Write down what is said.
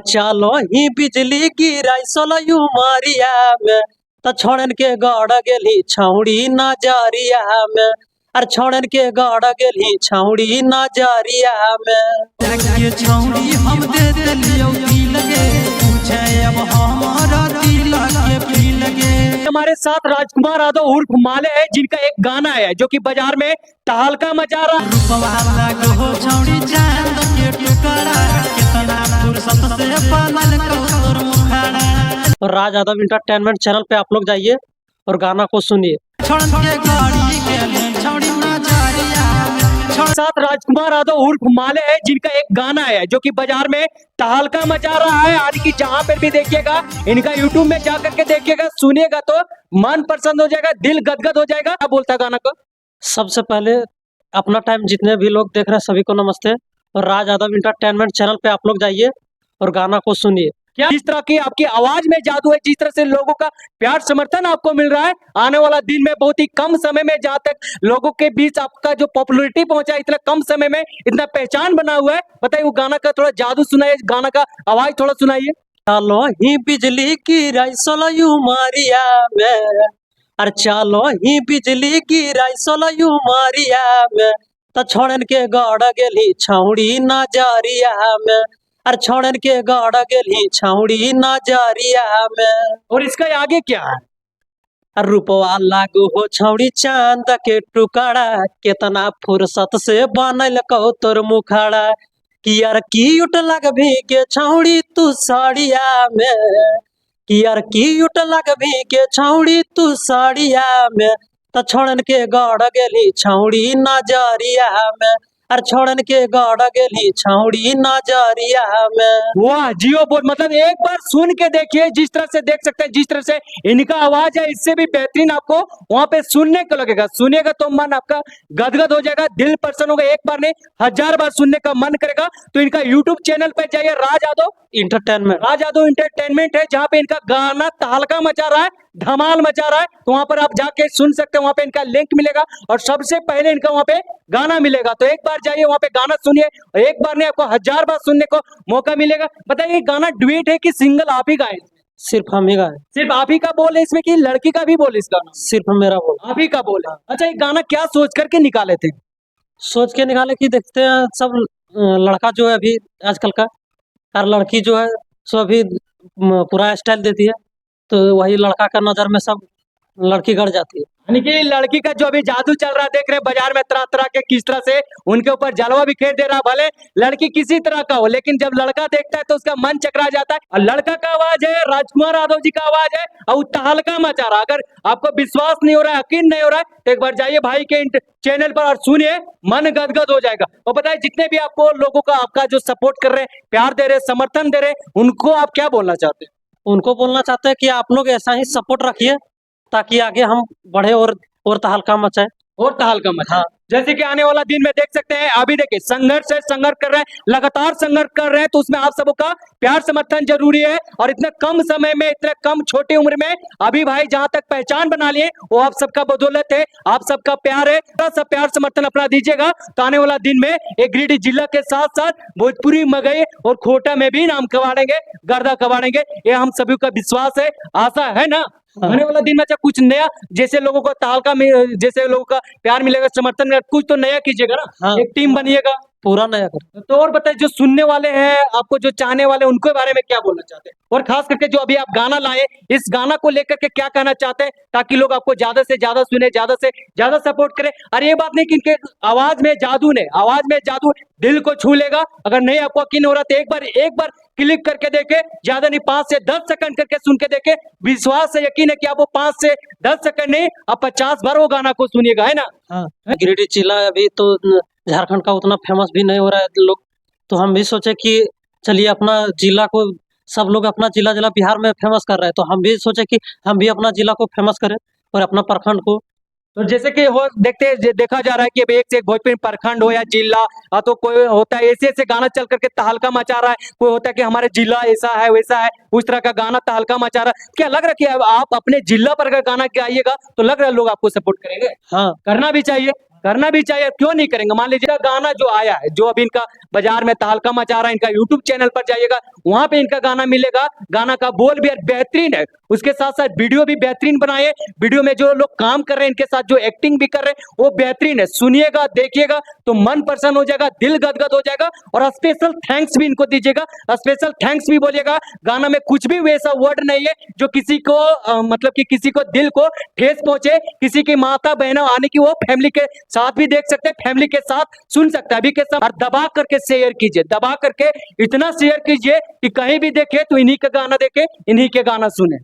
चलो ही बिजली गिराई सोलयू मारिया में तो छोड़न के गड़ गेली छौड़ी नजरिया में अरे छोड़न के गड़ गेली छौड़ी नजरिया में ये छौड़ी हम दे दिलियो की लगे पूछे अब हमारा दिल के पी लगे। हमारे साथ राजकुमार यादव उर्फ माले है जिनका एक गाना है जो कि बाजार में तहलका मचा रहा है। रूपवा लगो छौड़ी चांद के टुकड़ा कितना फुर्सत से पालन को तोर मुखड़ा। और राज यादव इंटरटेनमेंट चैनल पे आप लोग जाइए और गाना को सुनिए। छोड़न के गाड़ी के लिए छौड़ी नजरिया साथ राजकुमार यादव उर्फ माले है जिनका एक गाना है जो कि बाजार में तहलका मचा रहा है। यानी कि जहां पर भी देखिएगा इनका यूट्यूब में जाकर के देखिएगा सुनिएगा तो मन प्रसन्न हो जाएगा, दिल गदगद हो जाएगा। क्या बोलता है गाना को? सबसे पहले अपना टाइम जितने भी लोग देख रहे हैं सभी को नमस्ते। और राज यादव इंटरटेनमेंट चैनल पे आप लोग जाइए और गाना को सुनिए। क्या जिस तरह की आपकी आवाज में जादू है, जिस तरह से लोगों का प्यार समर्थन आपको मिल रहा है, आने वाला दिन में बहुत ही कम समय में जहाँ तक लोगों के बीच आपका जो पॉपुलैरिटी पहुंचा है, इतना कम समय में इतना पहचान बना हुआ है। बताइए वो गाना का थोड़ा जादू सुनाइए, गाना का आवाज थोड़ा सुनाइए। चलो ही बिजली गिराई सोलयू मारिया में अरे चलो ही बिजली गिराई सोलयू मारिया में तो छोड़न के गड़ गेली छौड़ी नजरिया में अरे छोड़न के गड़ गेली छौड़ी नजरिया में। और इसका आगे क्या है? रूपवा लागू हो छौड़ी चांद के टुकड़ा कितना फुर्सत से बनल कहो तोर मुखड़ा कि यार क्यूट लगभी के छौड़ी तू साड़िया में कि यार क्यूट लगभी के छौड़ी तू साड़िया में तो छोड़न के गड़ गेली छौड़ी नजरिया में अरे छोड़न के गड़ गेली छौड़ी नजरिया में। वाह जियो बोल, मतलब एक बार सुन के देखिए, जिस तरह से देख सकते हैं, जिस तरह से इनका आवाज है, इससे भी बेहतरीन आपको वहां पे सुनने को लगेगा। सुनिएगा तो मन आपका गदगद हो जाएगा, दिल प्रसन्न होगा। एक बार नहीं 1000 बार सुनने का मन करेगा। तो इनका यूट्यूब चैनल पे जाइए, राज यादव इंटरटेनमेंट है, जहाँ पे इनका गाना तहलका मचा रहा है, धमाल मचा रहा है। तो वहां पर आप जाके सुन सकते हैं, वहां पे इनका लिंक मिलेगा और सबसे पहले इनका वहां पे गाना मिलेगा। तो एक बार जाइए वहां पे गाना सुनिए, और एक बार नहीं आपको 1000 बार सुनने को मौका मिलेगा। बताइए गाना डुएट है कि सिंगल आप ही गाए? सिर्फ हम ही गाए। सिर्फ आप ही का बोल है इसमें कि लड़की का भी बोल है इस गाना? सिर्फ मेरा बोल। आप ही का बोल है। अच्छा ये गाना क्या सोच करके निकाले थे? सोच के निकाले कि देखते हैं सब लड़का जो है अभी आजकल का और लड़की जो है सो अभी पूरा स्टाइल देती है, तो वही लड़का का नजर में सब लड़की गड़ जाती है। यानी कि लड़की का जो अभी जादू चल रहा है, देख रहे हैं बाजार में तरह तरह के, किस तरह से उनके ऊपर जलवा बिखेर दे रहा। भले लड़की किसी तरह का हो, लेकिन जब लड़का देखता है तो उसका मन चकरा जाता है। और लड़का का आवाज है, राजकुमार यादव जी का आवाज है, और तहलका मचा रहा। अगर आपको विश्वास नहीं हो रहा है, यकीन नहीं हो रहा है, तो एक बार जाइए भाई के चैनल पर और सुनिए, मन गदगद हो जाएगा। और बताइए जितने भी आपको लोगों का आपका जो सपोर्ट कर रहे हैं, प्यार दे रहे हैं, समर्थन दे रहे हैं, उनको आप क्या बोलना चाहते हैं? उनको बोलना चाहते हैं कि आप लोग ऐसा ही सपोर्ट रखिए ताकि आगे हम बढ़े और तहलका मचाए। और तहलका मचा। हाँ। जैसे कि आने वाला दिन में देख सकते हैं, अभी देखिए संघर्ष कर रहे हैं, लगातार संघर्ष कर रहे हैं। तो उसमें आप सबका प्यार समर्थन जरूरी है। और इतने कम समय में, इतने कम छोटी उम्र में अभी भाई जहां तक पहचान बना लिए, वो आप सबका बदौलत है, आप सबका प्यार है। थोड़ा सा प्यार समर्थन अपना दीजिएगा, तो आने वाला दिन में एक गिरिडीह जिला के साथ साथ भोजपुरी, मगई और खोटा में भी नाम कमाड़ेंगे, गर्दा कमाड़ेंगे। ये हम सभी का विश्वास है, आशा है ना। आने वाला दिन में अच्छा कुछ नया, जैसे लोगों को तहलका में, जैसे लोगों का प्यार मिलेगा, समर्थन मिलेगा, कुछ तो नया कीजिएगा ना। हाँ। एक टीम बनिएगा, पूरा नया कर। तो और बताइए जो सुनने वाले हैं, आपको जो चाहने वाले हैं, उनके बारे में क्या बोलना चाहते हैं? और खास करके जो अभी आप गाना लाए, इस गाना को लेकर के क्या कहना चाहते हैं, ताकि लोग आपको ज्यादा से ज्यादा सुने, ज्यादा से ज्यादा सपोर्ट करें। और ये बात नहीं कि इनके आवाज में जादू दिल को छू लेगा। अगर नहीं आपको यकीन हो रहा तो एक बार क्लिक करके देखे, ज्यादा नहीं 5 से 10 सेकंड करके सुन के देखे। विश्वास से यकीन है कि आप वो 5 से 10 सेकंड नहीं, आप 50 बार वो गाना को सुनिएगा, है ना। हाँ। गिरिडीह जिला अभी तो झारखंड का उतना फेमस भी नहीं हो रहा है लोग, तो हम भी सोचे कि चलिए अपना जिला को, सब लोग अपना जिला बिहार में फेमस कर रहे हैं, तो हम भी सोचे कि हम भी अपना जिला को फेमस करें और अपना प्रखंड को। तो जैसे कि देखा जा रहा है कि अब एक से एक भोजपुरी प्रखंड हो या जिला, तो कोई होता है ऐसे गाना चल करके तहलका मचा रहा है, कोई होता है कि हमारे जिला ऐसा है वैसा है, उस तरह का गाना तहलका मचा रहा है। क्या लग रहा है कि अब आप अपने जिला पर अगर गाना गाइएगा तो लग रहा है लोग आपको सपोर्ट करेंगे? हाँ, करना भी चाहिए। करना भी चाहिए, क्यों नहीं करेंगे। मान लीजिए गाना जो आया है, जो अभी इनका बाजार में तहलका मचा रहा है, इनका यूट्यूब चैनल पर जाइएगा, वहां पे इनका गाना मिलेगा। गाना का बोल भी बेहतरीन है, उसके साथ साथ वीडियो भी बेहतरीन बनाए। वीडियो में जो लोग काम कर रहे हैं, इनके साथ जो एक्टिंग भी कर रहे हैं, वो बेहतरीन है। सुनिएगा, देखिएगा तो मन प्रसन्न हो जाएगा, दिल गदगद हो जाएगा। और स्पेशल थैंक्स भी इनको दीजिएगा, स्पेशल थैंक्स भी बोलिएगा। गाना में कुछ भी वैसा वर्ड नहीं है जो किसी को मतलब कि किसी को दिल को ठेस पहुंचे। किसी की माता बहनों आने की, वो फैमिली के साथ भी देख सकते हैं, फैमिली के साथ सुन सकते हैं। अभी के साथ दबा करके शेयर कीजिए, दबा करके इतना शेयर कीजिए कि कहीं भी देखे तो इन्हीं का गाना देखे, इन्हीं के गाना सुने।